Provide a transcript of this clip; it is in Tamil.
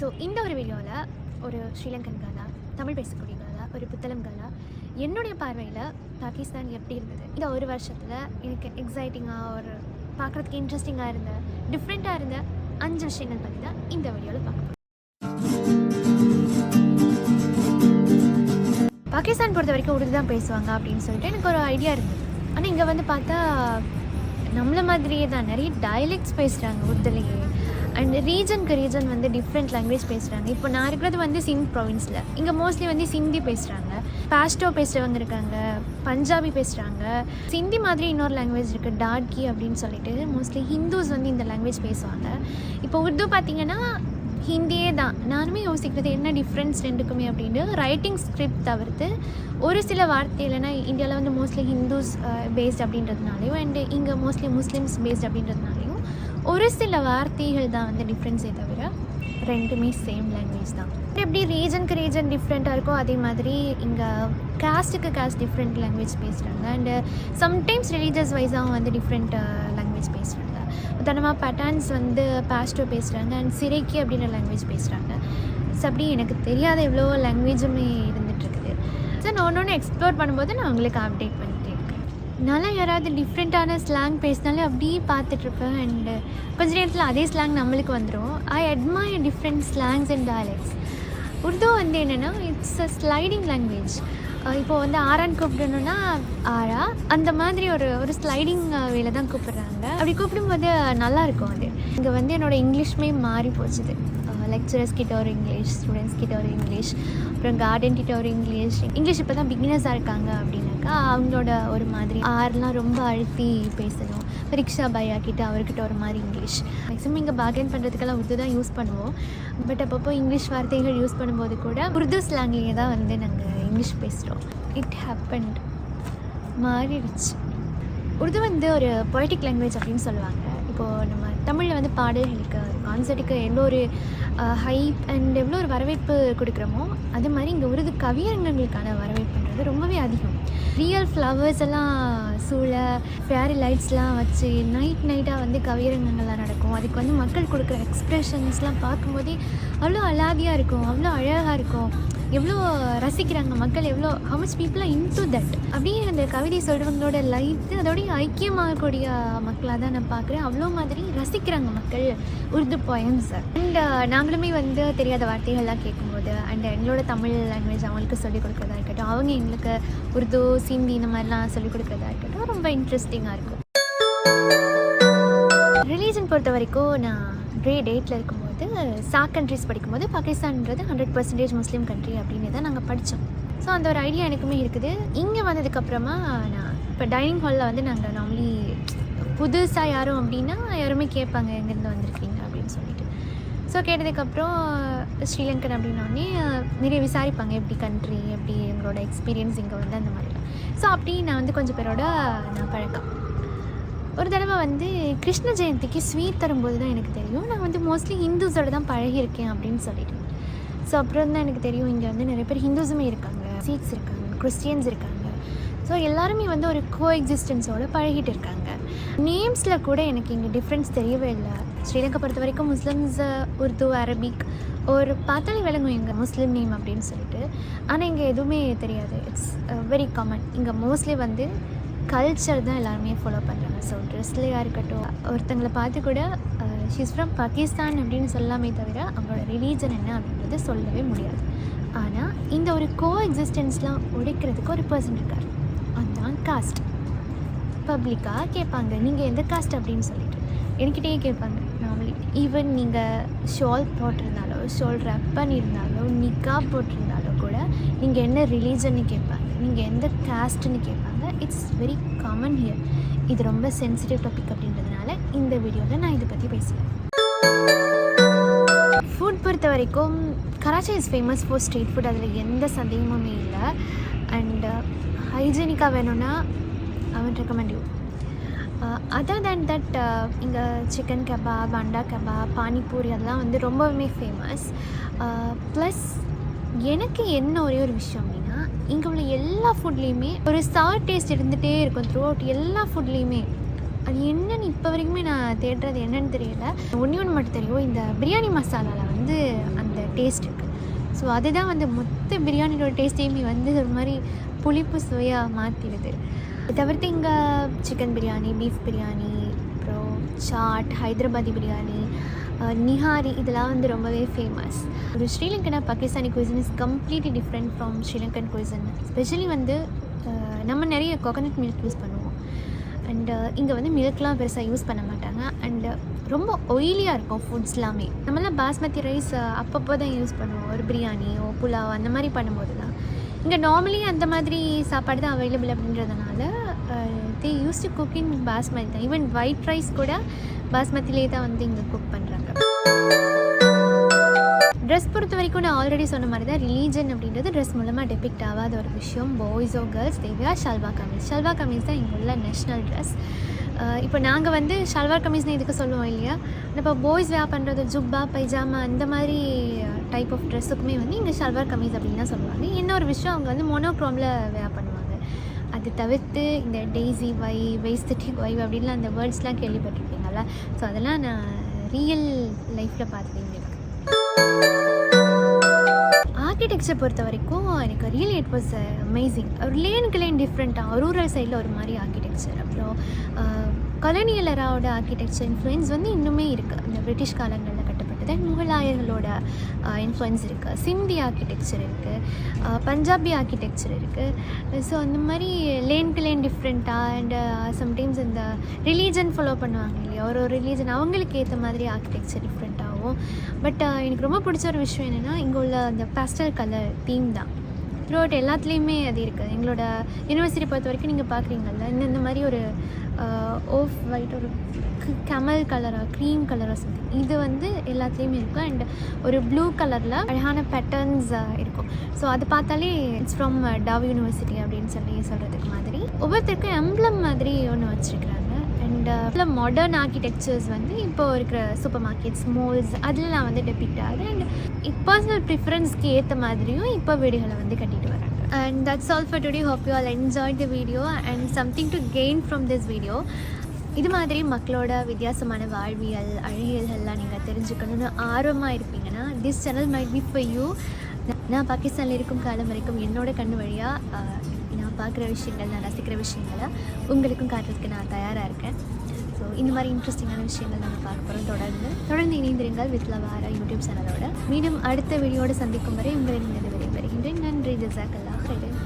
ஸோ இந்த ஒரு வீடியோவில் ஒரு ஸ்ரீலங்கன் கேர்ளா, தமிழ் பேசக்கூடிய கேர்ளா, ஒரு புத்தளம் கேர்ளா, என்னுடைய பார்வையில் பாகிஸ்தான் எப்படி இருந்தது இந்த ஒரு வருஷத்தில் எனக்கு எக்ஸைட்டிங்காக ஒரு பார்க்குறதுக்கு இன்ட்ரெஸ்டிங்காக இருந்த டிஃப்ரெண்ட்டாக இருந்த 5 விஷயங்கள் பற்றி தான் இந்த வீடியோவில் பார்க்க போகிறோம். பாகிஸ்தான் பொறுத்த வரைக்கும் உருது தான் பேசுவாங்க அப்படின்னு சொல்லிட்டு எனக்கு ஒரு ஐடியா இருந்தது. ஆனால் இங்கே வந்து பார்த்தா நம்மள மாதிரியே தான் நிறைய டயலெக்ட்ஸ் பேசுகிறாங்க உருதுலேயே. அண்ட் ரீஜன் வந்து டிஃப்ரெண்ட் லாங்குவேஜ் பேசுகிறாங்க. இப்போ நான் இருக்கிறது வந்து சிந்த் ப்ரொவின்ஸில். இங்கே மோஸ்ட்லி வந்து சிந்தி பேசுகிறாங்க, பாஸ்டோ பேசுகிறவங்க இருக்காங்க, பஞ்சாபி பேசுகிறாங்க. சிந்தி மாதிரி இன்னொரு லாங்குவேஜ் இருக்குது டாட்கி அப்படின்னு சொல்லிட்டு. மோஸ்ட்லி ஹிந்துஸ் வந்து இந்த லாங்குவேஜ் பேசுவாங்க. இப்போ உருது பார்த்திங்கன்னா ஹிந்தியே தான். நானுமே யோசிக்கிறது என்ன டிஃப்ரென்ஸ் ரெண்டுக்குமே அப்படின்னு. ரைட்டிங் ஸ்கிரிப்ட் தவிர்த்து ஒரு சில வார்த்தை இல்லைன்னா இந்தியாவில் வந்து மோஸ்ட்லி ஹிந்துஸ் பேஸ்ட் அப்படின்றதுனாலையும் அண்டு இங்கே மோஸ்ட்லி முஸ்லீம்ஸ் பேஸ்ட் அப்படின்றதுனாலையும் ஒரு சில வார்த்தைகள் தான் வந்து டிஃப்ரென்ஸே தவிர ரெண்டுமே சேம் லாங்குவேஜ் தான். எப்படி ரீஜன் டிஃப்ரெண்ட்டாக இருக்கோ அதே மாதிரி இங்கே காஸ்ட்டுக்கு காஸ்ட் டிஃப்ரெண்ட் லாங்குவேஜ் பேசுகிறாங்க. அண்டு சம்டைம்ஸ் ரிலீஜியஸ் வைஸாகவும் வந்து டிஃப்ரெண்ட் லாங்குவேஜ் பேசுகிறாங்க. உதாரணமாக பட்டான்ஸ் வந்து பாஸ்டோ பேசுகிறாங்க அண்ட் சிரைக்கி அப்படின்ற லாங்குவேஜ் பேசுகிறாங்க. ஸோ அப்படி எனக்கு தெரியாத எவ்வளோ லாங்குவேஜுமே இருந்துகிட்ருக்குது. ஸோ நான் ஒன்று எக்ஸ்ப்ளோர் பண்ணும்போது நான் உங்களுக்கு அப்டேட் பண்ணிட்டே இருக்கேன். நல்லா யாராவது டிஃப்ரெண்ட்டான ஸ்லாங் பேசினாலே அப்படியே பார்த்துட்ருப்பேன். அண்டு கொஞ்ச நேரத்தில் அதே ஸ்லாங் நம்மளுக்கு வந்துடும். I admire different slangs and dialects. Urdu வந்து என்னென்னா இட்ஸ் அ ஸ்லைடிங் லாங்குவேஜ். இப்போது வந்து ஆரான்னு கூப்பிடணுன்னா ஆரா, அந்த மாதிரி ஒரு ஸ்லைடிங் வேலை தான் கூப்பிட்றாங்க. அப்படி கூப்பிடும்போது நல்லாயிருக்கும். அது இங்கே வந்து என்னோடய இங்கிலீஷுமே மாறி போச்சுது. லெக்சரர்ஸ் கிட்ட ஒரு இங்கிலீஷ், ஸ்டூடெண்ட்ஸ் கிட்ட ஒரு இங்கிலீஷ், அப்புறம் கார்டன் கிட்ட ஒரு இங்கிலீஷ் இப்போ தான் பிகினர்ஸாக இருக்காங்க அப்படின்னாக்கா அவங்களோட ஒரு மாதிரி ஆர்லாம் ரொம்ப அழுத்தி பேசணும். ரிக்ஷா பையா கிட்ட அவர்கிட்ட ஒரு மாதிரி இங்கிலீஷ். மேக்ஸிமம் இங்கே பார்கெயின் பண்ணுறதுக்கெல்லாம் உருது தான் யூஸ் பண்ணுவோம். பட் அப்பப்போ இங்கிலீஷ் வார்த்தைகள் யூஸ் பண்ணும்போது கூட உருது ஸ்லாங்லேயே தான் வந்து நாங்கள் இங்கிலீஷ் பேசுகிறோம். இட் ஹேப்பன்ட், மாறிடுச்சு. உருது வந்து ஒரு பொய்டிக் லாங்குவேஜ் அப்படின்னு சொல்லுவாங்க. இப்போது நம்ம தமிழில் வந்து பாடல்களுக்கு, கான்சர்ட்டுக்கு எவ்வளோ ஒரு ஹைப் அண்ட் எவ்வளோ ஒரு வரவேற்பு கொடுக்குறோமோ அது மாதிரி இங்கே உருது கவியரங்கங்களுக்கான வரவேற்புன்றது ரொம்பவே அதிகம். ரியல் ஃப்ளவர்ஸ் எல்லாம் சூழ ஃபேரி லைட்ஸ்லாம் வச்சு நைட்டாக வந்து கவியரங்கங்கள்லாம் நடக்கும். அதுக்கு வந்து மக்கள் கொடுக்குற எக்ஸ்ப்ரெஷன்ஸ்லாம் பார்க்கும்போதே அவ்வளோ அலாதியாக இருக்கும், அவ்வளோ அழகாக இருக்கும். எவ்வளோ ரசிக்கிறாங்க மக்கள், எவ்வளோ how much people are into that. அப்படியே அந்த கவிதை சொல்கிறவங்களோட லைஃப் அதோடய ஐக்கியமாகக்கூடிய மக்களாக தான் நான் பார்க்குறேன். அவ்வளோ மாதிரி ரசிக்கிறாங்க மக்கள் உருது போயம்ஸ். அண்ட் நாங்களுமே வந்து தெரியாத வார்த்தைகள்லாம் கேட்கும்போது அண்ட் எங்களோட தமிழ் லாங்குவேஜ் அவங்களுக்கு சொல்லிக் கொடுக்குறதா இருக்கட்டும், அவங்க எங்களுக்கு உருது சிந்தி இந்த மாதிரிலாம் சொல்லிக் கொடுக்குறதா இருக்கட்டும், ரொம்ப இன்ட்ரெஸ்டிங்காக இருக்கும். ரிலீஜன் பொறுத்த வரைக்கும் நான் டேட்டில் இருக்கும்போது சாக் கண்ட்ரிஸ் படிக்கும்போது பாகிஸ்தான்ன்றது 100% முஸ்லீம் கண்ட்ரி அப்படின்னு தான் நாங்கள் படித்தோம். ஸோ அந்த ஒரு ஐடியா எனக்குமே இருக்குது. இங்கே வந்ததுக்கப்புறமா நான் இப்போ டைனிங் ஹாலில் வந்து நாங்கள் நார்மலி புதுசாக யாரும் அப்படின்னா யாருமே கேட்பாங்க எங்கேருந்து வந்திருக்கீங்க அப்படின்னு சொல்லிட்டு. ஸோ கேட்டதுக்கப்புறம் ஸ்ரீலங்கன் அப்படின்னோடனே நிறைய விசாரிப்பாங்க எப்படி கண்ட்ரி, எப்படி எங்களோட எக்ஸ்பீரியன்ஸ் இங்கே வந்து அந்த மாதிரிலாம். ஸோ அப்படி நான் வந்து கொஞ்சம் பேரோட நான் பழக்கம். ஒரு தடவை வந்து கிருஷ்ண ஜெயந்திக்கு ஸ்வீட் தரும்போது தான் எனக்கு தெரியும் நான் வந்து மோஸ்ட்லி ஹிந்துஸோடு தான் பழகியிருக்கேன் அப்படின்னு சொல்லிட்டு. ஸோ அப்புறம் தான் எனக்கு தெரியும் இங்கே வந்து நிறைய பேர் ஹிந்துஸுமே இருக்காங்க, சீக்ஸ் இருக்காங்க, கிறிஸ்டியன்ஸ் இருக்காங்க. ஸோ எல்லாருமே வந்து ஒரு கோ எக்ஸிஸ்டன்ஸோடு பழகிட்டு இருக்காங்க. நேம்ஸில் கூட எனக்கு இங்கே டிஃப்ரென்ஸ் தெரியவே இல்லை. ஸ்ரீலங்கா பொறுத்த வரைக்கும் முஸ்லிம்ஸ் உருது, அரபிக் ஒரு பார்த்தாலே விளங்கும் இங்கே முஸ்லீம் நேம் அப்படின்னு சொல்லிட்டு. ஆனால் இங்கே எதுவுமே தெரியாது. It's very common. இங்கே மோஸ்ட்லி வந்து கல்ச்சர் தான் எல்லாருமே ஃபாலோ பண்ணுறாங்க. ஸோ ட்ரெஸ்லையாக இருக்கட்டும், ஒருத்தங்களை பார்த்து கூட ஷீஸ் ஃப்ரம் பாகிஸ்தான் அப்படின்னு சொல்லாமே தவிர அவங்களோட ரிலீஜன் என்ன அப்படின்றது சொல்லவே முடியாது. ஆனால் இந்த ஒரு கோ எக்ஸிஸ்டன்ஸ்லாம் உடைக்கிறதுக்கு ஒரு பர்சன் இருக்கார், அதுதான் காஸ்ட். பப்ளிக்காக கேட்பாங்க நீங்கள் எந்த காஸ்ட் அப்படின்னு சொல்லிட்டு என்கிட்டயே கேட்பாங்க நார்மலி. ஈவன் நீங்கள் ஷால் போட்டிருந்தாலோ, ஷால் ரேப் பண்ணியிருந்தாலோ, நிக்காப் போட்டிருந்தாலோ கூட நீங்கள் என்ன ரிலீஜன்னு கேட்பாங்க, நீங்கள் எந்த காஸ்ட்டுன்னு கேட்பாங்க. It's very common here. இது ரொம்ப சென்சிட்டிவ் டாபிக் அப்படின்றதுனால இந்த வீடியோவில் நான் இதை பற்றி பேசுகிறேன். ஃபுட் பொறுத்த வரைக்கும் Karachi is famous for street food, அதில் எந்த சந்தேகமுமே இல்லை. அண்டு ஹைஜீனிக்காக வேணும்னா I would recommend you. Other than that இங்கே சிக்கன் கபாப், அண்டா கபாப், பானிபூரி அதெல்லாம் வந்து ரொம்பவுமே ஃபேமஸ். ப்ளஸ் எனக்கு என்ன ஒரே ஒரு விஷயம் அப்படின்னா இங்கே உள்ள எல்லா ஃபுட்லேயுமே ஒரு சார் டேஸ்ட் இருந்துகிட்டே இருக்கும் த்ரூ அவுட் எல்லா ஃபுட்லேயுமே. அது என்னன்னு இப்போ வரைக்குமே நான் தேடுறது என்னன்னு தெரியல. ஒன்று மட்டும் தெரியும், இந்த பிரியாணி மசாலாவில் வந்து அந்த டேஸ்ட் இருக்குது. ஸோ அதுதான் வந்து மொத்த பிரியாணியோட டேஸ்ட்டையுமே வந்து ஒரு மாதிரி புளிப்பு சுவையாக மாற்றிடுது. தவிர்த்து இங்கே சிக்கன் பிரியாணி, பீஃப் பிரியாணி, அப்புறம் சாட், ஹைதராபாதி பிரியாணி, நிஹாரி இதெல்லாம் வந்து ரொம்பவே ஃபேமஸ். ஒரு ஸ்ரீலங்கனா Pakistani cuisine is completely different from Sri Lankan cuisine. Specially வந்து நம்ம நிறைய கோகனட் மில்க் யூஸ் பண்ணுவோம். அண்டு இங்கே வந்து மில்க்லாம் பெருசாக யூஸ் பண்ண மாட்டாங்க. அண்டு ரொம்ப ஆயிலியாக இருக்கும் ஃபுட்ஸ் எல்லாமே. நம்மளாம் பாஸ்மதி ரைஸ் அப்பப்போ தான் யூஸ் பண்ணுவோம். ஒரு பிரியாணியோ புலாவோ அந்த மாதிரி பண்ணும்போது தான். இங்கே நார்மலி அந்த மாதிரி சாப்பாடு தான் அவைலபிள் அப்படின்றதுனால they use to cooking basmati தான். ஈவன் ஒயிட் ரைஸ் கூட பாஸ்மதிலே தான் வந்து இங்கே குக் பண்ணுறாங்க. ட்ரெஸ் பொறுத்த வரைக்கும் நான் ஆல்ரெடி சொன்ன மாதிரி தான் ரிலீஜன் அப்படின்றது ட்ரெஸ் மூலமாக டெபிக்ட் ஆகாத ஒரு விஷயம். பாய்ஸோ கேர்ள்ஸ் தேவையா ஷல்வார் கமீஸ். ஷல்வார் கமீஸ் தான் இங்கே உள்ள நேஷ்னல் ட்ரெஸ். இப்போ நாங்கள் வந்து ஷல்வார் கமீஸ்னு இதுக்கு சொல்லுவோம் இல்லையா. இப்போ பாய்ஸ் வேர் பண்ணுறது ஜுப்பா, பைஜாமா அந்த மாதிரி டைப் ஆஃப் ட்ரெஸ்ஸுக்குமே வந்து இங்கே ஷல்வார் கமீஸ் அப்படின்னு தான் சொல்லுவாங்க. இன்னொரு விஷயம் அவங்க வந்து மோனோக்ரோமில் வேர் பண்ணுவாங்க. அது தவிர்த்து இந்த டெய்ஸி வைவ், எஸ்தெட்டிக் வைவ் அப்படின்லாம் அந்த வேர்ட்ஸ்லாம் கேள்விப்பட்டிருக்கீங்களா. ஸோ அதெல்லாம் நான் ரியல் லைஃப்பில் பார்த்துருக்கேன். ஆர்கிடெக்சர் பொறுத்த வரைக்கும் எனக்கு ரியலி இட் வாஸ் அமேசிங். ஒரு லேனுக்கு லேன் டிஃப்ரெண்ட்டாக ரூரல் சைடில் ஒரு மாதிரி ஆர்கிடெக்சர். அப்புறம் கொலோனியல் எராவோட ஆர்கிடெக்சர் இன்ஃப்ளூயன்ஸ் வந்து இன்னுமே இருக்குது. இந்த பிரிட்டிஷ் காலங்களில் கட்டப்பட்டது. முகலாயர்களோட இன்ஃப்ளூயன்ஸ் இருக்குது. சிந்தி ஆர்கிடெக்சர் இருக்குது, பஞ்சாபி ஆர்கிடெக்சர் இருக்குது. ஸோ அந்த மாதிரி லேனுக்கு லேன் டிஃப்ரெண்ட்டாக. அண்டு சம்டைம்ஸ் இந்த ரிலீஜன் ஃபாலோ பண்ணுவாங்க இல்லையா, ஒரு ரிலீஜன் அவங்களுக்கு ஏற்ற மாதிரி ஆர்கிடெக்சர் டிஃப்ரெண்ட்டாகும். பட் எனக்கு ரொம்ப பிடிச்ச ஒரு விஷயம் என்னென்னா இங்கே உள்ள அந்த பேஸ்டல் கலர் தீம் தான். த்ரூ அவுட் எல்லாத்துலேயுமே அது இருக்குது. எங்களோட யூனிவர்சிட்டி பொறுத்த வரைக்கும் நீங்கள் பார்க்குறீங்கல்ல, இந்த மாதிரி ஒரு ஆஃப் ஒயிட், ஒரு கமல் கலராக, க்ரீம் கலராக சம்திங், இது வந்து எல்லாத்துலேயுமே இருக்கும். அண்ட் ஒரு ப்ளூ கலரில் அழகான பேட்டர்ன்ஸ் இருக்கும். ஸோ அது பார்த்தாலே இட்ஸ் ஃப்ரம் டவ் யூனிவர்சிட்டி அப்படின்னு சொல்கிறதுக்கு மாதிரி ஒவ்வொருத்தருக்கும் எம்ப்ளம் மாதிரி ஒன்று வச்சுருக்குறாங்க. அண்ட் மாடர்ன் ஆர்கிடெக்சர்ஸ் வந்து இப்போ இருக்கிற சூப்பர் மார்க்கெட்ஸ், மால்ஸ் அதில் நான் வந்து டெபிக்ட் ஆகுது. அண்ட் பர்சனல் ப்ரிஃபரன்ஸ்க்கு ஏற்ற மாதிரியும் இப்போ வீடுகளை வந்து கட்டிட்டு வராங்க. And that's all for today. Hope you all enjoyed the video and something to gain from this video. இது மாதிரி மக்களோட வித்தியாசமான வாழ்வியல், அழியல்கள்லாம் நீங்கள் தெரிஞ்சுக்கணுன்னு ஆர்வமாக இருப்பீங்கன்னா this channel might be for you. நான் பாகிஸ்தானில் இருக்கும் காலம் வரைக்கும் என்னோட கண்ணு வழியாக நான் பார்க்குற விஷயங்கள், நான் ரசிக்கிற விஷயங்களை உங்களுக்கும் காட்டுறதுக்கு நான் தயாராக இருக்கேன். ஸோ இந்த மாதிரி இன்ட்ரெஸ்டிங்கான விஷயங்கள் நம்ம பார்க்க போகிறோம். தொடர்ந்து இணைந்திருங்கள் வித் ஆரா யூடியூப் சேனலோட. மீண்டும் அடுத்த வீடியோடு சந்திக்கும் வரை உங்களிடம் விடைபெறுகின்றேன். நன்றி. ஜஸாக்கல்லாஹ் ஹைரன்.